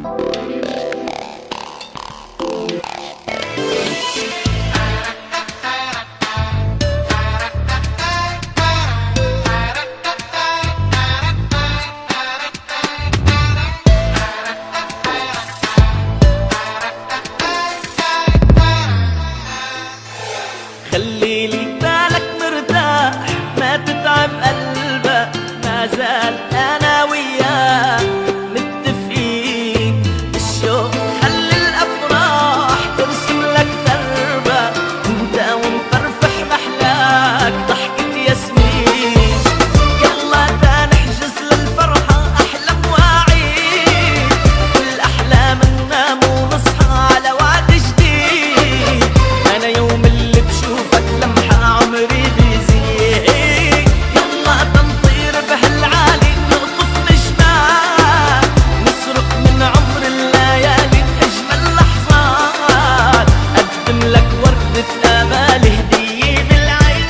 خليلي بالك مرتاح، ما تتعب قلبك، ما زال انا وياك متفقين. الشوق خلي الافراح ترسم لك دربك، انت ومفرفح محلاك ضحكة ياسمين. يلا تنحجز للفرحة احلى مواعيد، والاحلام ننام ونصحى على وعد جديد. انا يوم اللي بشوفك لمحة عمري بيزيد. يلا تنطير بهالعالي نقطف نجمات، نسرق من عمر الليالي اجمل لحظات. اقدم لك وردة امال هدية بالعين،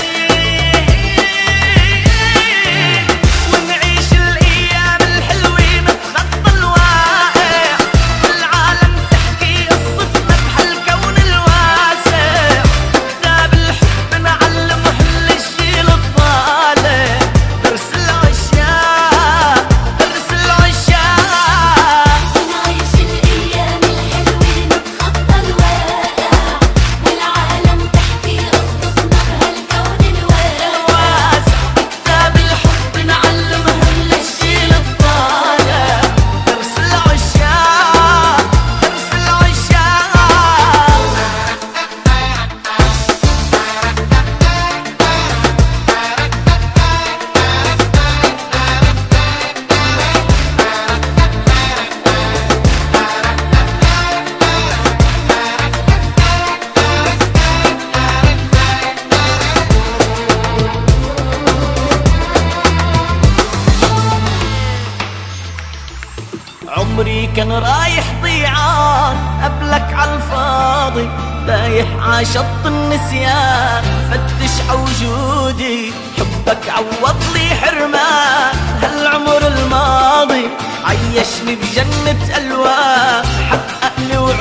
ونعيش الايام الحلوين نتخطى الواقع، والعالم تحكي قصتنا بهالكون الواسع. كتاب الحب نعلم كل الجيل الطالع، درس العشاق درس العشاق. ونعيش الأيام الحلوين نتخطى الواقع، والعالم تحكي قصتنا بهالكون الواسع. كتاب الحب نعلم كل الجيل الطالع، درس العشاق درس العشاق. عمري كان رايح ضيعان قبلك عالفاضي، تايح عشط النسيان فتش عوجودي. حبك عوض لي حرمان هالعمر الماضي، عيشني بجنة ألوان حقق لي وعودي.